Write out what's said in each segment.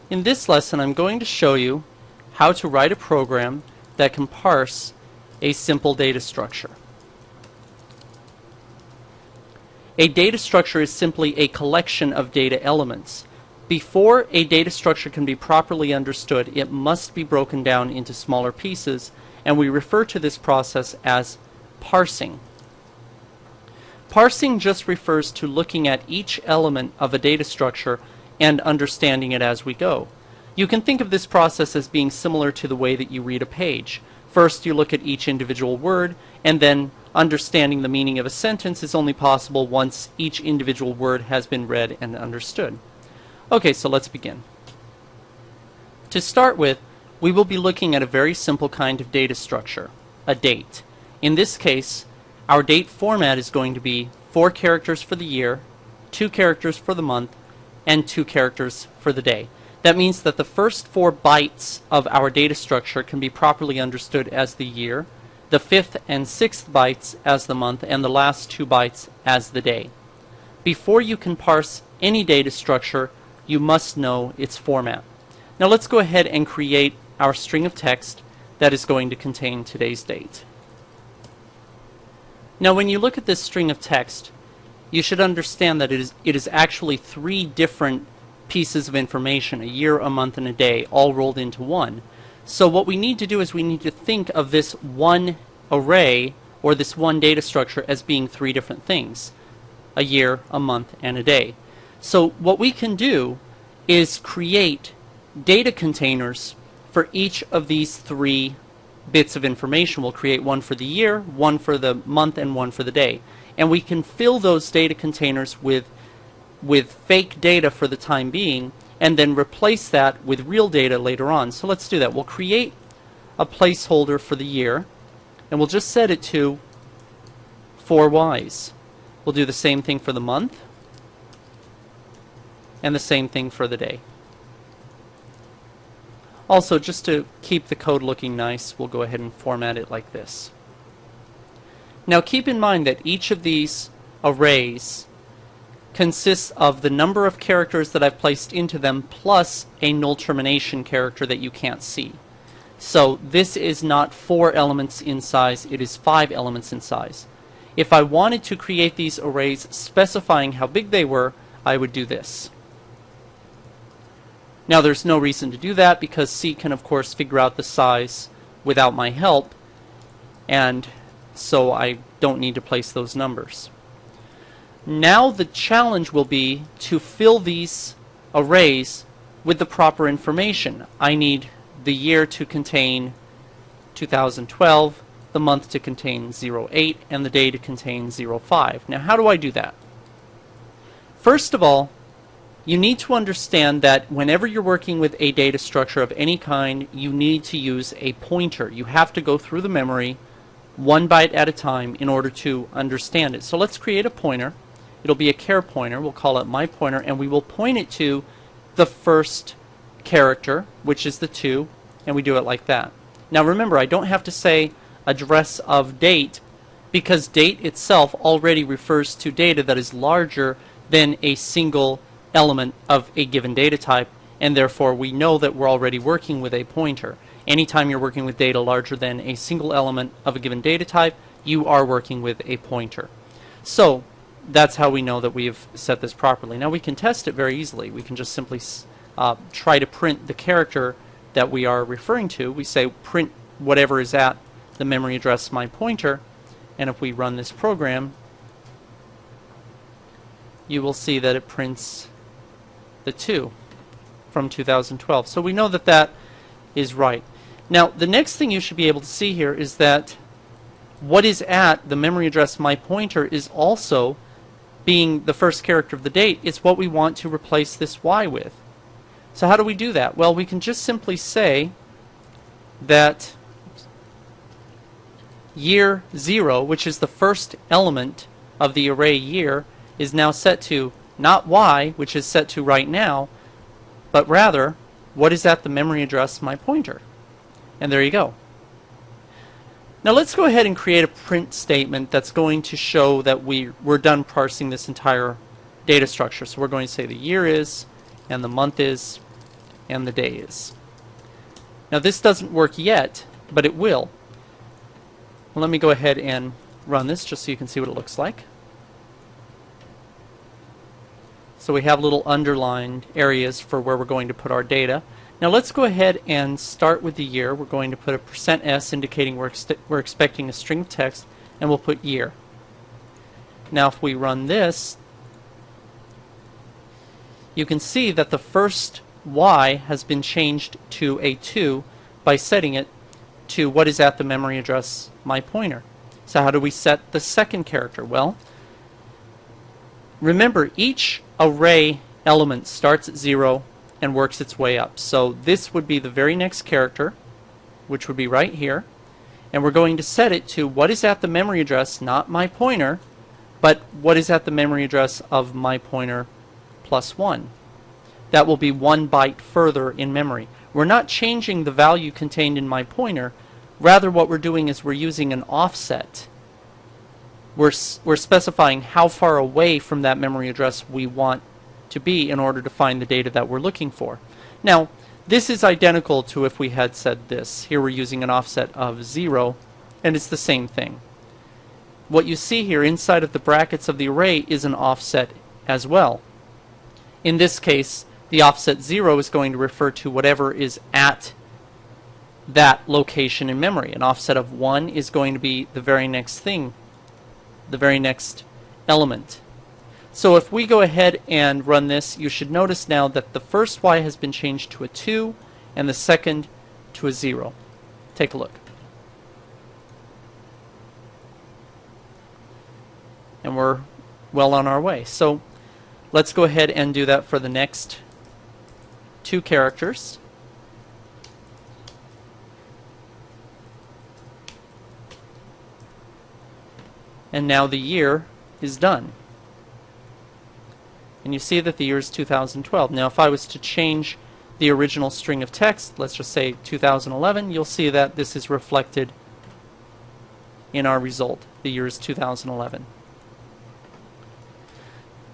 In this lesson, I'm going to show you how to write a program that can parse a simple data structure. A data structure is simply a collection of data elements. Before a data structure can be properly understood, it must be broken down into smaller pieces, and we refer to this process as parsing. Parsing just refers to looking at each element of a data structure and understanding it as we go. You can think of this process as being similar to the way that you read a page. First, you look at each individual word, and then understanding the meaning of a sentence is only possible once each individual word has been read and understood. Okay, so let's begin. To start with, we will be looking at a very simple kind of data structure, a date. In this case, our date format is going to be 4 characters for the year, 2 characters for the month, and 2 characters for the day. That means that the first 4 bytes of our data structure can be properly understood as the year, the 5th and 6th bytes as the month, and the last 2 bytes as the day. Before you can parse any data structure, you must know its format. Now let's go ahead and create our string of text that is going to contain today's date. Now when you look at this string of text, you should understand that it is actually 3 different pieces of information, a year, a month, and a day, all rolled into one. So what we need to do is we need to think of this one array, or this one data structure, as being 3 different things: a year, a month, and a day. So what we can do is create data containers for each of these 3 bits of information. We'll create one for the year, one for the month, and one for the day. And we can fill those data containers with fake data for the time being, and then replace that with real data later on. So let's do that. We'll create a placeholder for the year, and we'll just set it to 4Ys. We'll do the same thing for the month, and the same thing for the day. Also, just to keep the code looking nice, we'll go ahead and format it like this. Now keep in mind that each of these arrays consists of the number of characters that I've placed into them plus a null termination character that you can't see. So this is not 4 elements in size, it is 5 elements in size. If I wanted to create these arrays specifying how big they were, I would do this. Now there's no reason to do that because C can of course figure out the size without my help, and so I don't need to place those numbers. Now the challenge will be to fill these arrays with the proper information. I need the year to contain 2012, the month to contain 08, and the day to contain 05. Now how do I do that? First of all, you need to understand that whenever you're working with a data structure of any kind, you need to use a pointer. You have to go through the memory 1 byte at a time in order to understand it. So let's create a pointer. It'll be a char pointer. We'll call it my pointer, and we will point it to the first character, which is the 2, and we do it like that. Now remember, I don't have to say address of date, because date itself already refers to data that is larger than a single element of a given data type, and therefore we know that we're already working with a pointer. Anytime you're working with data larger than a single element of a given data type, you are working with a pointer. So that's how we know that we've set this properly. Now we can test it very easily. We can just simply try to print the character that we are referring to. We say print whatever is at the memory address my pointer, and if we run this program, you will see that it prints the 2 from 2012. So we know that that is right. Now the next thing you should be able to see here is that what is at the memory address my pointer is also, being the first character of the date, is what we want to replace this Y with. So how do we do that? Well, we can just simply say that year 0, which is the first element of the array year, is now set to not Y, which is set to right now, but rather what is at the memory address my pointer. And there you go. Now let's go ahead and create a print statement that's going to show that we're done parsing this entire data structure. So we're going to say the year is, and the month is, and the day is. Now this doesn't work yet, but it will. Well, let me go ahead and run this just so you can see what it looks like. So we have little underlined areas for where we're going to put our data. Now let's go ahead and start with the year. We're going to put a %s indicating we're expecting a string of text, and we'll put year. Now if we run this, you can see that the first y has been changed to a 2 by setting it to what is at the memory address my pointer. So how do we set the second character? Well, remember each array element starts at 0 and works its way up. So this would be the very next character, which would be right here, and we're going to set it to what is at the memory address, not my pointer, but what is at the memory address of my pointer plus 1. That will be 1 byte further in memory. We're not changing the value contained in my pointer. Rather, what we're doing is we're using an offset. We're specifying how far away from that memory address we want to be in order to find the data that we're looking for. Now, this is identical to if we had said this. Here we're using an offset of 0, and it's the same thing. What you see here inside of the brackets of the array is an offset as well. In this case, the offset 0 is going to refer to whatever is at that location in memory. An offset of 1 is going to be the very next thing, the very next element. So if we go ahead and run this, you should notice now that the first y has been changed to a 2 and the second to a 0. Take a look. And we're well on our way. So let's go ahead and do that for the next 2 characters. And now the year is done. And you see that the year is 2012. Now if I was to change the original string of text, let's just say 2011, you'll see that this is reflected in our result. The year is 2011.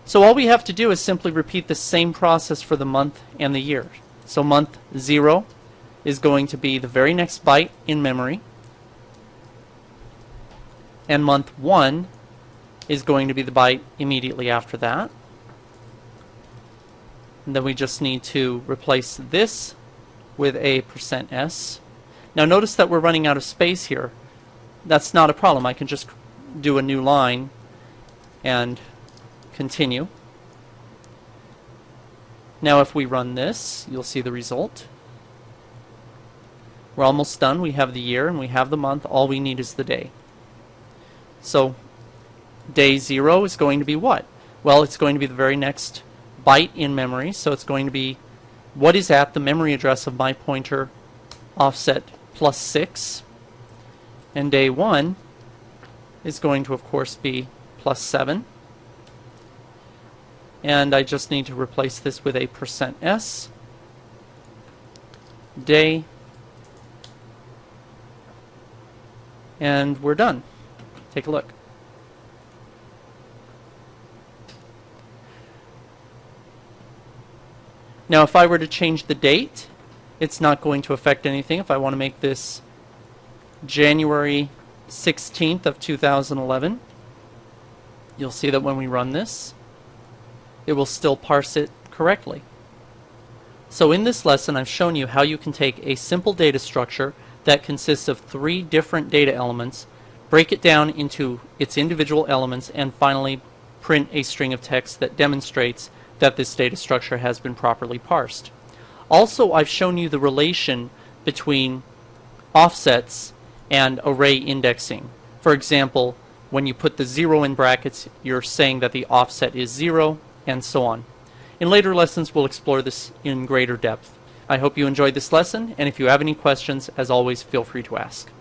So all we have to do is simply repeat the same process for the month and the year. So month 0 is going to be the very next byte in memory, and month 1 is going to be the byte immediately after that. And then we just need to replace this with a %s. Now notice that we're running out of space here. That's not a problem. I can just do a new line and continue. Now if we run this, you'll see the result. We're almost done. We have the year and we have the month. All we need is the day. So day 0 is going to be what? Well, it's going to be the very next byte in memory, so it's going to be what is at the memory address of my pointer offset plus 6, and day 1 is going to of course be plus 7, and I just need to replace this with a %s, day, and we're done. Take a look. Now if I were to change the date, it's not going to affect anything. If I want to make this January 16th of 2011, you'll see that when we run this, it will still parse it correctly. So in this lesson I've shown you how you can take a simple data structure that consists of 3 different data elements, break it down into its individual elements, and finally print a string of text that demonstrates that this data structure has been properly parsed. Also, I've shown you the relation between offsets and array indexing. For example, when you put the 0 in brackets, you're saying that the offset is 0, and so on. In later lessons, we'll explore this in greater depth. I hope you enjoyed this lesson, and if you have any questions, as always, feel free to ask.